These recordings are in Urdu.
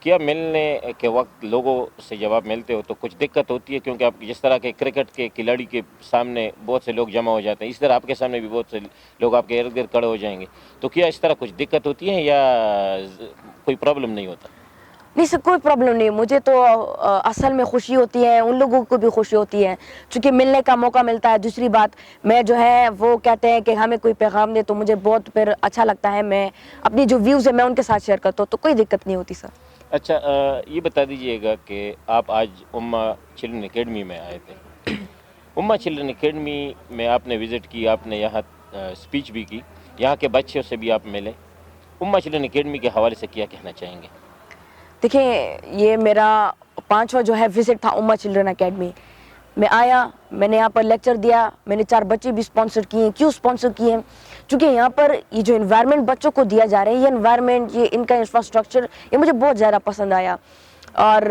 کیا ملنے کے وقت لوگوں سے جب آپ ملتے ہو تو کچھ دقت ہوتی ہے؟ کیونکہ آپ جس طرح کے کرکٹ کے کھلاڑی کے سامنے بہت سے لوگ جمع ہو جاتے ہیں، اس طرح آپ کے سامنے بھی بہت سے لوگ آپ کے ارد گرد کھڑے ہو جائیں گے، تو کیا اس طرح کچھ دقت ہوتی ہے یا کوئی پرابلم نہیں ہوتا؟ نہیں سر، کوئی پرابلم نہیں. مجھے تو اصل میں خوشی ہوتی ہے، ان لوگوں کو بھی خوشی ہوتی ہے چونکہ ملنے کا موقع ملتا ہے. دوسری بات، میں جو ہے وہ کہتے ہیں کہ ہمیں کوئی پیغام دے تو مجھے بہت پھر اچھا لگتا ہے. میں اپنی جو ویوز ہے میں ان کے ساتھ شیئر کرتا ہوں، تو کوئی دقت نہیں ہوتی سر. اچھا، یہ بتا دیجئے گا کہ آپ آج امہ چلڈرن اکیڈمی میں آئے تھے. امہ چلڈرن اکیڈمی میں آپ نے وزٹ کی، آپ نے یہاں اسپیچ بھی کی، یہاں کے بچوں سے بھی آپ ملے. امہ چلڈرن اکیڈمی کے حوالے سے کیا کہنا چاہیں گے؟ دیکھیں، یہ میرا 5واں جو ہے وزٹ تھا امہ چلڈرن اکیڈمی. میں آیا، میں نے یہاں پر لیکچر دیا، میں نے 4 بچے بھی اسپانسر کیے. کیوں اسپانسر کیے؟ چونکہ یہاں پر یہ جو انوائرمنٹ بچوں کو دیا جا رہا ہے، یہ انوائرمنٹ، یہ ان کا انفراسٹرکچر، یہ مجھے بہت زیادہ پسند آیا. اور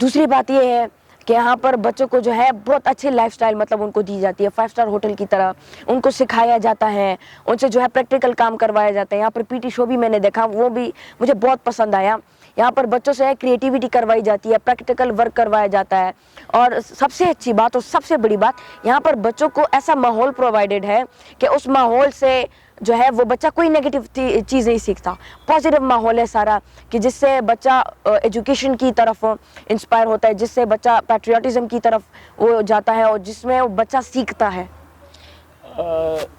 دوسری بات یہ ہے کہ یہاں پر بچوں کو جو ہے بہت اچھی لائف سٹائل مطلب ان کو دی جاتی ہے، 5 اسٹار ہوٹل کی طرح ان کو سکھایا جاتا ہے، ان سے جو ہے پریکٹیکل کام کروایا جاتا ہے. یہاں پر پی ٹی شو بھی میں نے دیکھا، وہ بھی مجھے بہت پسند آیا. یہاں پر بچوں سے کریٹیوٹی کروائی جاتی ہے، پریکٹیکل ورک کروایا جاتا ہے. اور سب سے اچھی بات اور سب سے بڑی بات، یہاں پر بچوں کو ایسا ماحول پرووائڈڈ ہے کہ اس ماحول سے جو ہے وہ بچہ کوئی نیگیٹو چیز نہیں سیکھتا. پازیٹیو ماحول ہے سارا، کہ جس سے بچہ ایجوکیشن کی طرف انسپائر ہوتا ہے، جس سے بچہ پیٹریوٹزم کی طرف وہ جاتا ہے اور جس میں وہ بچہ سیکھتا ہے.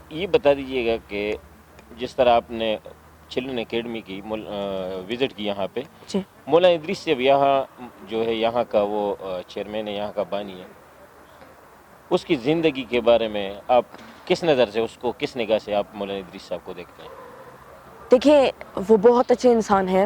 یہ بتا دیجئے گا کہ جس طرح آپ نے چلڈرن اکیڈمی کی وزٹ کی یہاں پہ، جی مولانا ادریس سے یہاں جو ہے یہاں کا وہ چیئرمین ہے، یہاں کا بانی ہے، اس کی زندگی کے بارے میں آپ کس نظر سے، اس کو کس نگاہ سے آپ مولانا ادریس صاحب کو دیکھتے ہیں؟ دیکھیں، وہ بہت اچھے انسان ہیں.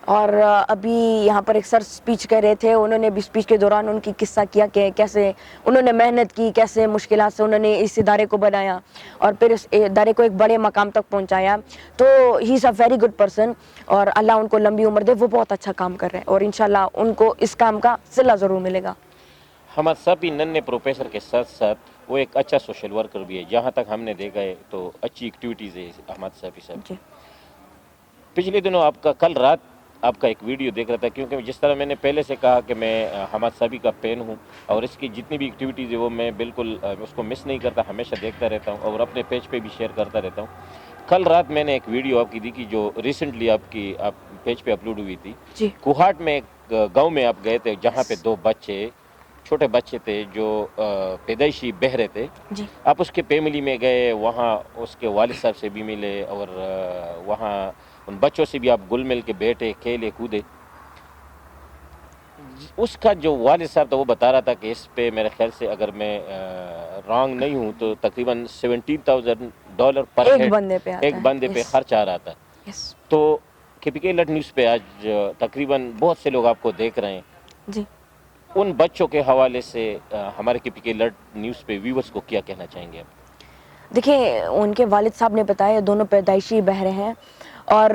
اور ابھی یہاں پر ایک سر اسپیچ کر رہے تھے، انہوں نے بھی اسپیچ کے دوران ان کی قصہ کیا کہ کیسے انہوں نے محنت کی، کیسے مشکلات سے انہوں نے اس ادارے کو بنایا اور پھر اس ادارے کو ایک بڑے مقام تک پہنچایا. تو ہی از اے ویری گڈ پرسن، اور اللہ ان کو لمبی عمر دے. وہ بہت اچھا کام کر رہے ہیں اور انشاءاللہ ان کو اس کام کا صلہ ضرور ملے گا. حماد صاحب بھی ننھے پروفیسر کے ساتھ ساتھ وہ ایک اچھا سوشل ورکر بھی ہے، جہاں تک ہم نے دیکھا ہے تو اچھی ایکٹیویٹیز ہے حماد صاحب. جی پچھلے دنوں آپ کا، کل رات آپ کا ایک ویڈیو دیکھ رہا تھا، کیونکہ جس طرح میں نے پہلے سے کہا کہ میں حماد صاحبی کا فین ہوں اور اس کی جتنی بھی ایکٹیویٹیز ہے وہ میں بالکل اس کو مس نہیں کرتا، ہمیشہ دیکھتا رہتا ہوں اور اپنے پیج پہ بھی شیئر کرتا رہتا ہوں. کل رات میں نے ایک ویڈیو آپ کی دیکھی جو ریسنٹلی آپ پیج پہ اپلوڈ ہوئی تھی. جی کوہاٹ میں ایک گاؤں میں آپ گئے تھے جہاں پہ 2 بچے، چھوٹے بچے تھے جو پیدائشی بہرے تھے. جی آپ اس کے فیملی میں گئے، وہاں اس کے والد صاحب سے بھی ملے اور وہاں ان بچوں سے بھی آپ گل مل کے بیٹھے، کھیلے کودے. اس کا جو والد صاحب تھا وہ بتا رہا تھا کہ اس پہ میرے خیال سے اگر میں رانگ نہیں ہوں تو تقریباً $17,000 پر ایک ہیڈ بندے پہ آتا ایک ہے. بندے پہ خرچ آ رہا تھا. یس. تو KPK الرٹ نیوز پہ آج تقریباً بہت سے لوگ آپ کو دیکھ رہے ہیں. جی ان بچوں کے حوالے سے ہمارے KPK الرٹ نیوز پہ ویورز کو کیا کہنا چاہیں گے آپ؟ دیکھیں، ان کے والد صاحب نے بتایا دونوں پیدائشی بہرے ہیں اور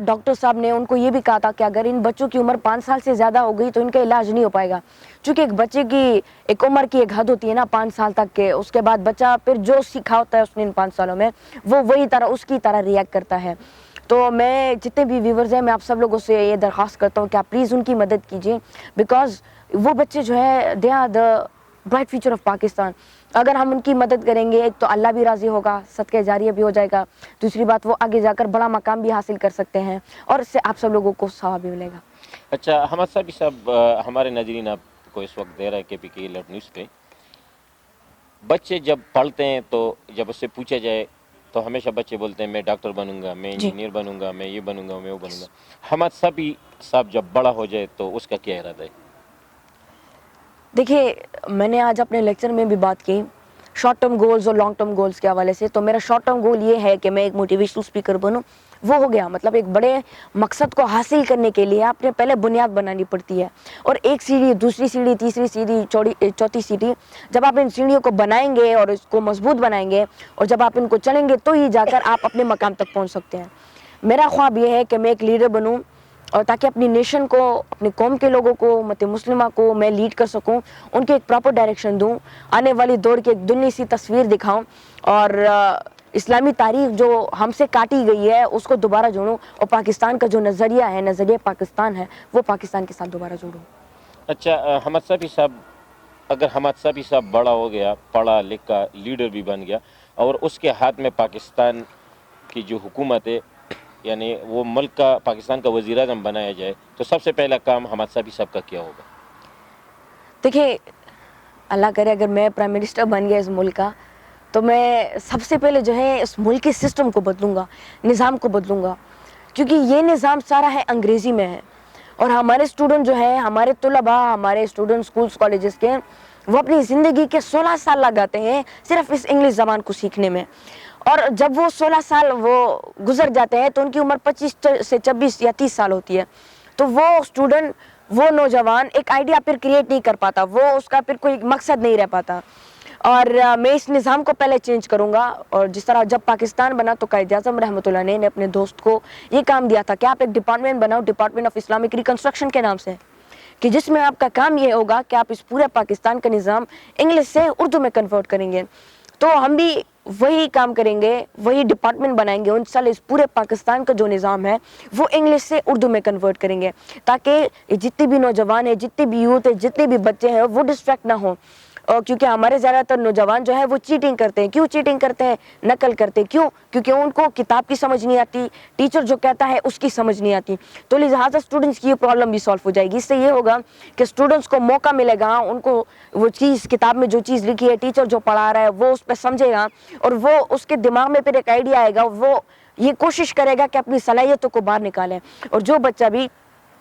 ڈاکٹر صاحب نے ان کو یہ بھی کہا تھا کہ اگر ان بچوں کی عمر 5 سال سے زیادہ ہو گئی تو ان کا علاج نہیں ہو پائے گا. چونکہ ایک بچے کی ایک عمر کی ایک حد ہوتی ہے نا 5 سال تک کے، اس کے بعد بچہ پھر جو سیکھا ہوتا ہے اس نے ان 5 سالوں میں وہ وہی طرح اس کی طرح ریئیکٹ کرتا ہے. تو میں جتنے بھی ویورز ہیں، میں آپ سب لوگوں سے یہ درخواست کرتا ہوں کہ آپ پلیز ان کی مدد کیجیے، بیکاز وہ بچے جو ہے they are the bright future of Pakistan. اگر ہم ان کی مدد کریں گے، ایک تو اللہ بھی راضی ہوگا، صدقہ جاریہ بھی ہو جائے گا. دوسری بات، وہ آگے جا کر بڑا مقام بھی حاصل کر سکتے ہیں اور اس سے آپ سب لوگوں کو ثواب بھی ملے گا. اچھا حماد صاحب، ہمارے ناظرین آپ کو اس وقت دے رہا ہے KPK الرٹ نیوز پہ. بچے جب پڑھتے ہیں تو جب اس سے پوچھا جائے تو ہمیشہ بچے بولتے ہیں میں ڈاکٹر بنوں گا، میں جی انجینئر بنوں گا، میں یہ بنوں گا، میں وہ بنوں گا. حماد صاحب جب بڑا ہو جائے تو اس کا کیا ارادہ ہے؟ دیکھیے، میں نے آج اپنے لیکچر میں بھی بات کی شارٹ ٹرم گولز اور لانگ ٹرم گولز کے حوالے سے. تو میرا شارٹ ٹرم گول یہ ہے کہ میں ایک موٹیویشنل اسپیکر بنوں. وہ ہو گیا، مطلب ایک بڑے مقصد کو حاصل کرنے کے لیے آپ نے پہلے بنیاد بنانی پڑتی ہے، اور ایک سیڑھی، دوسری سیڑھی، تیسری سیڑھی، چوتھی سیڑھی، جب آپ ان سیڑھیوں کو بنائیں گے اور اس کو مضبوط بنائیں گے اور جب آپ ان کو چلیں گے تو ہی جا کر آپ اپنے مقام تک پہنچ سکتے ہیں. میرا خواب یہ ہے کہ میں ایک لیڈر بنوں اور تاکہ اپنی نیشن کو، اپنی قوم کے لوگوں کو، امت مسلمہ کو میں لیڈ کر سکوں، ان کے ایک پراپر ڈائریکشن دوں، آنے والی دور کی ایک دنیا سی تصویر دکھاؤں. اور اسلامی تاریخ جو ہم سے کاٹی گئی ہے اس کو دوبارہ جوڑوں, اور پاکستان کا جو نظریہ ہے, نظریہ پاکستان ہے, وہ پاکستان کے ساتھ دوبارہ جوڑوں. اچھا حمد صافی صاحب, اگر حمد صافی صاحب بڑا ہو گیا, پڑھا لکھا لیڈر بھی بن گیا, اور اس کے ہاتھ میں پاکستان کی جو حکومت ہے, یعنی وہ ملک کا, پاکستان کا وزیر اعظم بنایا جائے, تو سب سے پہلا کام حمد صافی صاحب کا کیا ہوگا؟ دیکھیں, اللہ کرے اگر میں پرائم منسٹر بن گیا اس ملک کا, تو میں سب سے پہلے جو ہے اس ملک کے سسٹم کو بدلوں گا, نظام کو بدلوں گا, کیونکہ یہ نظام سارا ہے انگریزی میں ہے. اور ہمارے اسٹوڈنٹ جو ہیں, ہمارے طلباء, ہمارے اسٹوڈنٹ اسکولس کالجز کے, وہ اپنی زندگی کے 16 سال لگاتے ہیں صرف اس انگلش زبان کو سیکھنے میں, اور جب وہ 16 سال وہ گزر جاتے ہیں تو ان کی عمر 25 سے 26 یا 30 سال ہوتی ہے. تو وہ اسٹوڈنٹ, وہ نوجوان ایک آئیڈیا پھر کریٹ نہیں کر پاتا, وہ اس کا پھر کوئی مقصد نہیں رہ پاتا. اور میں اس نظام کو پہلے چینج کروں گا. اور جس طرح جب پاکستان بنا تو قائد اعظم رحمۃ اللہ نے اپنے دوست کو یہ کام دیا تھا کہ آپ ایک ڈپارٹمنٹ بناؤ, ڈپارٹمنٹ آف اسلامک ریکنسٹرکشن کے نام سے, کہ جس میں آپ کا کام یہ ہوگا کہ آپ اس پورے پاکستان کا نظام انگلش سے اردو میں کنورٹ کریں گے. تو ہم بھی وہی کام کریں گے, وہی ڈپارٹمنٹ بنائیں گے, ان شاء اللہ اس پورے پاکستان کا جو نظام ہے وہ انگلش سے اردو میں کنورٹ کریں گے, تاکہ جتنے بھی نوجوان ہیں, جتنے بھی یوتھ ہیں, جتنے بھی بچے ہیں, وہ ڈسٹریکٹ نہ ہوں. اور کیونکہ ہمارے زیادہ تر نوجوان جو ہے وہ چیٹنگ کرتے ہیں. کیوں چیٹنگ کرتے ہیں, نقل کرتے ہیں, کیوں؟ کیونکہ ان کو کتاب کی سمجھ نہیں آتی, ٹیچر جو کہتا ہے اس کی سمجھ نہیں آتی. تو لہٰذا اسٹوڈنٹس کی یہ پرابلم بھی سالو ہو جائے گی. اس سے یہ ہوگا کہ اسٹوڈنٹس کو موقع ملے گا, ان کو وہ چیز, کتاب میں جو چیز لکھی ہے, ٹیچر جو پڑھا رہا ہے وہ اس پہ سمجھے گا, اور وہ اس کے دماغ میں پھر ایک آئیڈیا آئے گا, وہ یہ کوشش کرے گا کہ اپنی صلاحیتوں کو باہر نکالے. اور جو بچہ بھی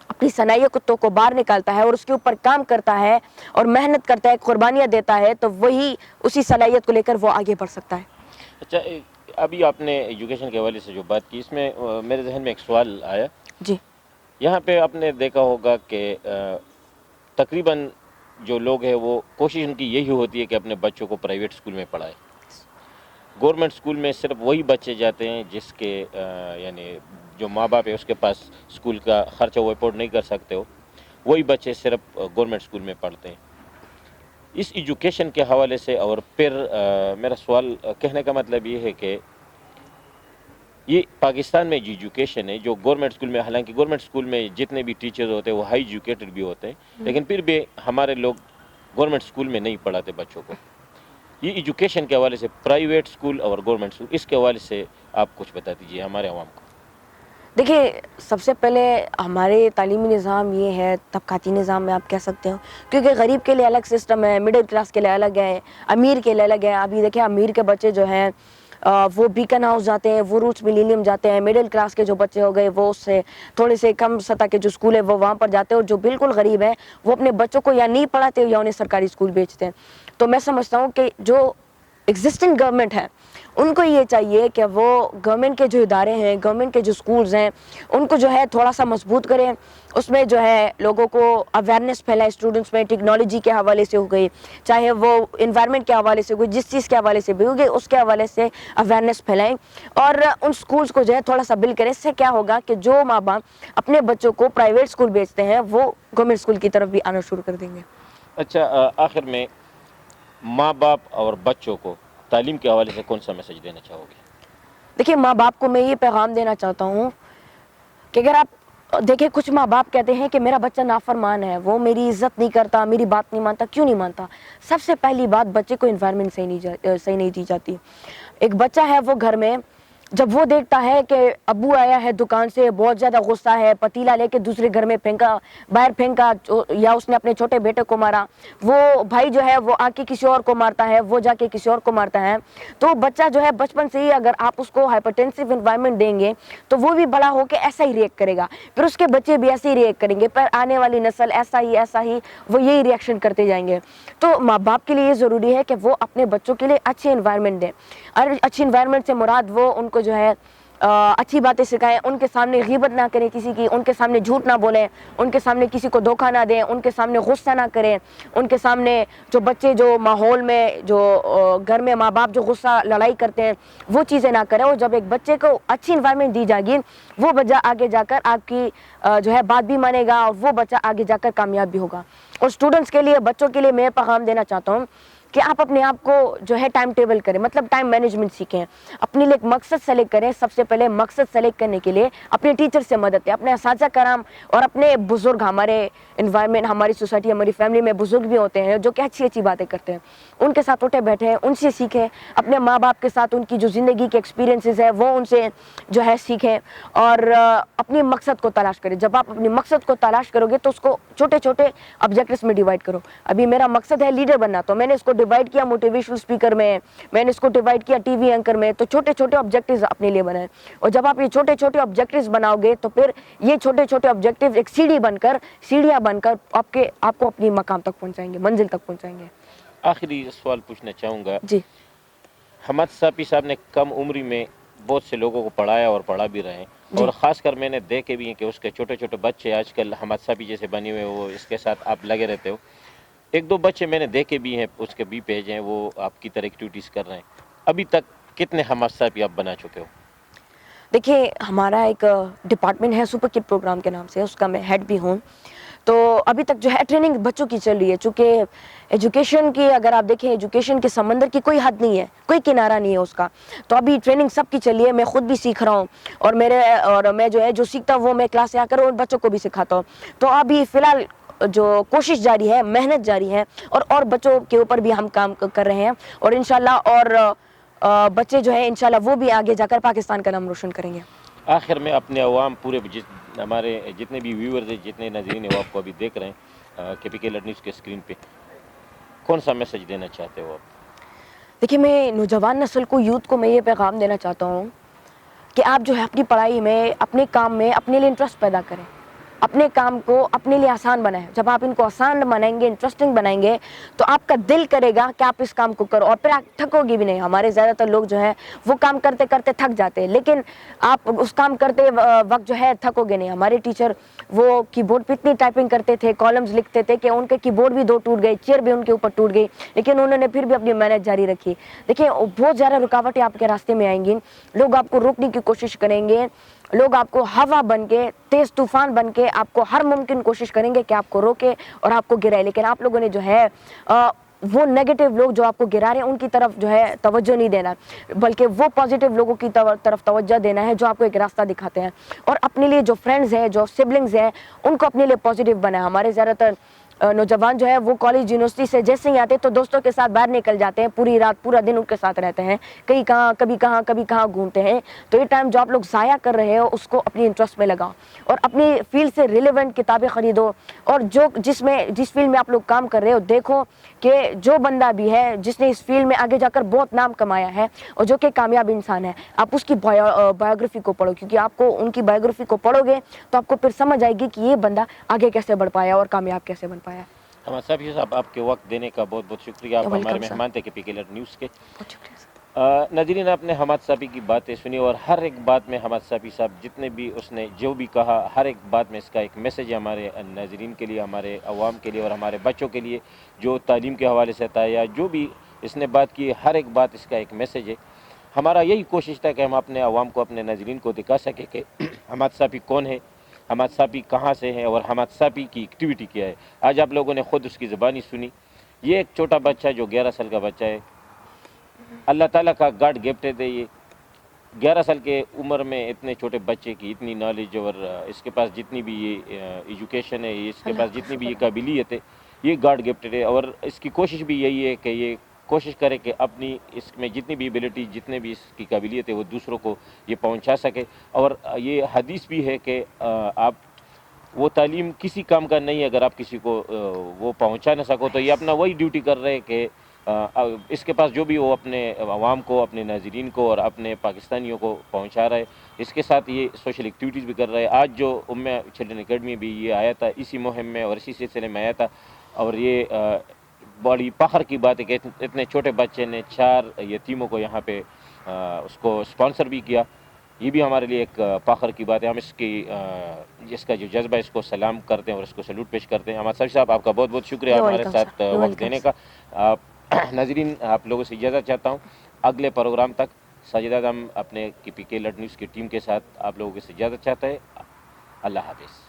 اپنی صلاحیتوں کو باہر نکالتا ہے اور اس کے اوپر کام کرتا ہے اور محنت کرتا ہے, قربانیاں دیتا ہے, تو وہی اسی صلاحیت کو لے کر وہ آگے بڑھ سکتا ہے. اچھا, ابھی آپ نے ایجوکیشن کے حوالے سے جو بات کی, اس میں میرے ذہن میں ایک سوال آیا. جی, یہاں پہ آپ نے دیکھا ہوگا کہ تقریباً جو لوگ ہیں وہ کوشش ان کی یہی ہوتی ہے کہ اپنے بچوں کو پرائیویٹ اسکول میں پڑھائے. گورنمنٹ اسکول میں صرف وہی بچے جاتے ہیں جس کے یعنی جو ماں باپ ہے اس کے پاس اسکول کا خرچہ وہ افورڈ نہیں کر سکتے ہو, وہی بچے صرف گورنمنٹ اسکول میں پڑھتے ہیں. اس ایجوکیشن کے حوالے سے, اور پھر میرا سوال کہنے کا مطلب یہ ہے کہ یہ پاکستان میں جو ایجوکیشن ہے, جو گورنمنٹ اسکول میں, حالانکہ گورنمنٹ اسکول میں جتنے بھی ٹیچرز ہوتے ہیں وہ ہائی ایجوکیٹڈ بھی ہوتے ہیں, لیکن پھر بھی ہمارے لوگ گورنمنٹ اسکول میں نہیں پڑھاتے بچوں کو. یہ ایجوکیشن کے حوالے سے پرائیویٹ اسکول اور گورنمنٹ اسکول, اس کے حوالے سے آپ کچھ بتا دیجیے ہمارے عوام کو. دیکھیے, سب سے پہلے ہمارے تعلیمی نظام یہ ہے, طبقاتی نظام میں آپ کہہ سکتے ہو, کیونکہ غریب کے لیے الگ سسٹم ہے, مڈل کلاس کے لیے الگ ہے, امیر کے لیے الگ ہے. ابھی دیکھیں, امیر کے بچے جو ہیں وہ بیکن ہاؤس جاتے ہیں, وہ روٹس ملینیم جاتے ہیں. مڈل کلاس کے جو بچے ہو گئے وہ اس سے تھوڑے سے کم سطح کے جو اسکول ہے وہ وہاں پر جاتے ہیں, اور جو بالکل غریب ہیں وہ اپنے بچوں کو یا نہیں پڑھاتے یا انہیں سرکاری اسکول بھیجتے ہیں. تو میں سمجھتا ہوں کہ جو ایگزسٹنگ گورنمنٹ ہے ان کو یہ چاہیے کہ وہ گورنمنٹ کے جو ادارے ہیں, گورنمنٹ کے جو اسکولز ہیں, ان کو جو ہے تھوڑا سا مضبوط کریں. اس میں جو ہے لوگوں کو اویئرنیس پھیلائے اسٹوڈنٹس میں, ٹیکنالوجی کے حوالے سے ہو گئی, چاہے وہ انوائرمنٹ کے حوالے سے ہو گئی, جس چیز کے حوالے سے بھی ہو گئی اس کے حوالے سے اویئرنیس پھیلائیں, اور ان اسکولس کو جو ہے تھوڑا سا بل کریں. اس سے کیا ہوگا کہ جو ماں باپ اپنے بچوں کو پرائیویٹ اسکول بھیجتے ہیں وہ گورنمنٹ اسکول کی طرف بھی آنا شروع کر دیں گے. اچھا, آخر میں ماں باپ اور بچوں کو تعلیم کے حوالے سے کون سا میسج دینا چاہو گے؟ دیکھیے, ماں باپ کو میں یہ پیغام دینا چاہتا ہوں کہ اگر آپ دیکھیں, کچھ ماں باپ کہتے ہیں کہ میرا بچہ نافرمان ہے, وہ میری عزت نہیں کرتا, میری بات نہیں مانتا. کیوں نہیں مانتا؟ سب سے پہلی بات, بچے کو انوائرمنٹ صحیح نہیں دی جاتی. ایک بچہ ہے وہ گھر میں جب وہ دیکھتا ہے کہ ابو آیا ہے دکان سے, بہت زیادہ غصہ ہے, پتیلا لے کے دوسرے گھر میں پھینکا, باہر پھینکا, یا اس نے اپنے چھوٹے بیٹے کو مارا, وہ بھائی جو ہے وہ آ کے کسی اور کو مارتا ہے, وہ جا کے کسی اور کو مارتا ہے, تو بچہ جو ہے بچپن سے ہی اگر آپ اس کو ہائپرٹینسو انوائرمنٹ دیں گے تو وہ بھی بڑا ہو کے ایسا ہی ریئیکٹ کرے گا, پھر اس کے بچے بھی ایسے ہی ریئیکٹ کریں گے, پر آنے والی نسل ایسا ہی وہ یہی ریئیکشن کرتے جائیں گے. تو ماں باپ کے لیے یہ ضروری ہے کہ وہ اپنے بچوں کے لیے اچھے انوائرمنٹ دیں. اور اچھی انوائرمنٹ سے مراد وہ ان کو جو ہے اچھی باتیں سکھائیں, ان کے سامنے غیبت نہ کریں کسی کی, ان کے سامنے جھوٹ نہ بولیں, ان کے سامنے کسی کو دھوکہ نہ دیں, ان کے سامنے غصہ نہ کریں, ان کے سامنے جو بچے جو ماحول میں جو گھر میں ماں باپ جو غصہ لڑائی کرتے ہیں وہ چیزیں نہ کریں. اور جب ایک بچے کو اچھی انوائرمنٹ دی جائے گی وہ بچہ آگے جا کر آپ کی جو ہے بات بھی مانے گا, اور وہ بچہ آگے جا کر کامیاب بھی ہوگا. اور اسٹوڈنٹس کے لیے, بچوں کے لیے میں پیغام دینا چاہتا ہوں کہ آپ اپنے آپ کو جو ہے ٹائم ٹیبل کریں, مطلب ٹائم مینجمنٹ سیکھیں, اپنے لیے ایک مقصد سلیکٹ کریں. سب سے پہلے مقصد سلیکٹ کرنے کے لیے اپنے ٹیچر سے مدد لیں, اپنے اساتذہ کرام اور اپنے بزرگ, ہمارے انوائرمنٹ, ہماری سوسائٹی, ہماری فیملی میں بزرگ بھی ہوتے ہیں جو کہ اچھی اچھی باتیں کرتے ہیں, ان کے ساتھ اٹھے بیٹھے ہیں, ان سے سیکھیں. اپنے ماں باپ کے ساتھ ان کی جو زندگی کے ایکسپیرینسز ہے وہ ان سے جو ہے سیکھیں, اور اپنی مقصد کو تلاش کریں. جب آپ اپنی مقصد کو تلاش کرو گے تو اس کو چھوٹے چھوٹے آبجیکٹس میں ڈیوائڈ کرو. ابھی میرا مقصد ہے لیڈر بننا, تو میں نے اس کو ڈیوائڈ کیا موٹیویشنل اسپیکر میں نے اس کو ڈیوائڈ کیا ٹی وی اینکر میں. تو چھوٹے چھوٹے آبجیکٹیوز اپنے لیے بنائیں, اور جب آپ یہ چھوٹے چھوٹے آبجیکٹیوز بناؤ گے تو پھر یہ چھوٹے چھوٹے آبجیکٹیوز ایک سیڑھیاں بن کر آپ کو اپنی مقام تک پہنچائیں گے, منزل تک پہنچائیں گے. آخری سوال پوچھنا چاہوں گا. جی حماد صافی صاحب نے کم عمری میں بہت سے لوگوں کو پڑھایا اور پڑھا بھی رہے ہیں, جی اور خاص کر میں نے دیکھے بھی ہیں کہ اس کے چھوٹے چھوٹے بچے آج کل حماد صافی جیسے بنے ہوئے, وہ اس کے ساتھ آپ لگے رہتے ہو. ایک دو بچے میں نے دیکھے بھی ہیں, اس کے بھی پیج ہیں, وہ آپ کی طرح ایکٹیویٹیز کر رہے ہیں. ابھی تک کتنے حماد صافی آپ بنا چکے ہو؟ دیکھیے, ہمارا ایک ڈپارٹمنٹ ہے سپر کڈ پروگرام کے نام سے, اس کا میں ہیڈ بھی ہوں. تو ابھی تک جو ہے ٹریننگ بچوں کی چل رہی ہے, چونکہ ایجوکیشن کی اگر آپ دیکھیں ایجوکیشن کے سمندر کی کوئی حد نہیں ہے, کوئی کنارہ نہیں ہے اس کا. تو ابھی ٹریننگ سب کی چلی ہے, میں خود بھی سیکھ رہا ہوں, اور میں جو ہے جو سیکھتا ہوں وہ میں کلاس سے آ کر اور بچوں کو بھی سکھاتا ہوں. تو ابھی فی الحال جو کوشش جاری ہے, محنت جاری ہے, اور بچوں کے اوپر بھی ہم کام کر رہے ہیں, اور انشاءاللہ اور بچے جو ہیں انشاءاللہ وہ بھی آگے جا کر پاکستان کا نام روشن کریں گے. آخر میں اپنے عوام پورے ہمارے جتنے بھی ویورز ہیں, جتنے ناظرین ہیں وہ آپ کو ابھی دیکھ رہے ہیں KPK الرٹ نیوز کے اسکرین پہ, کون سا میسج دینا چاہتے ہو آپ؟ دیکھیے, میں نوجوان نسل کو, یوتھ کو میں یہ پیغام دینا چاہتا ہوں کہ آپ جو ہے اپنی پڑھائی میں, اپنے کام میں اپنے لیے انٹرسٹ پیدا کریں, اپنے کام کو اپنے لیے آسان بنائیں. جب آپ ان کو آسان بنائیں گے, انٹرسٹنگ بنائیں گے, تو آپ کا دل کرے گا کہ آپ اس کام کو کرو, اور پھر آپ تھکو گی بھی نہیں. ہمارے زیادہ تر لوگ جو ہیں وہ کام کرتے کرتے تھک جاتے ہیں, لیکن آپ اس کام کرتے وقت جو ہے تھکو گے نہیں. ہمارے ٹیچر وہ کی بورڈ پہ اتنی ٹائپنگ کرتے تھے, کالمز لکھتے تھے کہ ان کے کی بورڈ بھی 2 ٹوٹ گئے, چیئر بھی ان کے اوپر ٹوٹ گئی, لیکن انہوں نے پھر بھی اپنی محنت جاری رکھی. دیکھیں, بہت زیادہ رکاوٹیں آپ کے راستے میں آئیں گی, لوگ آپ کو روکنے کی کوشش کریں گے, لوگ آپ کو ہوا بن کے, تیز طوفان بن کے آپ کو ہر ممکن کوشش کریں گے کہ آپ کو روکے اور آپ کو گرائے. لیکن آپ لوگوں نے جو ہے وہ نیگیٹو لوگ جو آپ کو گرا رہے ہیں ان کی طرف جو ہے توجہ نہیں دینا, بلکہ وہ پازیٹیو لوگوں کی طرف توجہ دینا ہے جو آپ کو ایک راستہ دکھاتے ہیں. اور اپنے لیے جو فرینڈز ہیں, جو سبلنگز ہیں, ان کو اپنے لیے پازیٹیو بنائیں. ہمارے زیادہ تر نوجوان جو ہے وہ کالج یونیورسٹی سے جیسے ہی آتے تو دوستوں کے ساتھ باہر نکل جاتے ہیں, پوری رات پورا دن ان کے ساتھ رہتے ہیں, کہیں کہاں کبھی کہاں گھومتے ہیں. تو یہ ٹائم جو آپ لوگ ضائع کر رہے ہو اس کو اپنی انٹرسٹ میں لگاؤ, اور اپنی فیلڈ سے ریلیونٹ کتابیں خریدو, اور جس فیلڈ میں آپ لوگ کام کر رہے ہو دیکھو کہ جو بندہ بھی ہے جس نے اس فیلڈ میں آگے جا کر بہت نام کمایا ہے اور جو کہ کامیاب انسان ہے, آپ اس کی بایوگرافی کو پڑھو, کیونکہ آپ کو ان کی بایوگرافی کو پڑھو گے تو آپ کو پھر سمجھ آئے گی کہ یہ بندہ آگے کیسے بڑھ پایا اور کامیاب کیسے بن پایا. حماد صافی صاحب, آپ کے وقت دینے کا بہت بہت شکریہ. آپ ہمارے مہمان تھے KPK الرٹ نیوز کے. بہت شکریہ سر. ناظرین, آپ نے حماد صافی کی باتیں سنی, اور ہر ایک بات میں حماد صافی صاحب جتنے بھی اس نے جو بھی کہا, ہر ایک بات میں اس کا ایک میسج ہے ہمارے ناظرین کے لیے, ہمارے عوام کے لیے, اور ہمارے بچوں کے لیے جو تعلیم کے حوالے سے تھا, یا جو بھی اس نے بات کی, ہر ایک بات اس کا ایک میسج ہے. ہمارا یہی کوشش تھا کہ ہم اپنے عوام کو, اپنے ناظرین کو دکھا سکیں کہ حماد صافی کون ہے, حماد صافی کہاں سے ہیں, اور حماد صافی کی ایکٹیویٹی کیا ہے. آج آپ لوگوں نے خود اس کی زبانی سنی. یہ ایک چھوٹا بچہ جو 11 سال کا بچہ ہے, اللہ تعالیٰ کا گاڈ گفٹڈ ہے. یہ 11 سال کے عمر میں اتنے چھوٹے بچے کی اتنی نالج, اور اس کے پاس جتنی بھی یہ ایجوکیشن ہے, اس کے پاس جتنی بھی یہ قابلیت ہے, یہ گاڈ گفٹڈ ہے. اور اس کی کوشش بھی یہی ہے کہ یہ کوشش کرے کہ اپنی اس میں جتنی بھی ایبلٹی, جتنے بھی اس کی قابلیت ہے, وہ دوسروں کو یہ پہنچا سکے. اور یہ حدیث بھی ہے کہ آپ وہ تعلیم کسی کام کا نہیں ہے اگر آپ کسی کو وہ پہنچا نہ سکو. تو یہ اپنا وہی ڈیوٹی کر رہے کہ اس کے پاس جو بھی وہ اپنے عوام کو, اپنے ناظرین کو اور اپنے پاکستانیوں کو پہنچا رہا ہے. اس کے ساتھ یہ سوشل ایکٹیویٹیز بھی کر رہے ہیں. آج جو چلڈرن اکیڈمی بھی یہ آیا تھا, اسی مہم میں اور اسی سلسلے میں آیا تھا. اور یہ بڑی فخر کی بات ہے کہ اتنے چھوٹے بچے نے 4 یتیموں کو یہاں پہ اس کو اسپانسر بھی کیا. یہ بھی ہمارے لیے ایک فخر کی بات ہے. ہم اس کا جو جذبہ ہے اس کو سلام کرتے ہیں اور اس کو سلوٹ پیش کرتے ہیں. حماد صافی صاحب, آپ کا بہت بہت شکریہ ہمارے ساتھ وقت دینے کا. ناظرین, آپ لوگوں سے اجازت چاہتا ہوں. اگلے پروگرام تک ساجد اعظم اپنے KPK الرٹ نیوز کی ٹیم کے ساتھ آپ لوگوں سے اجازت چاہتا ہے. اللہ حافظ.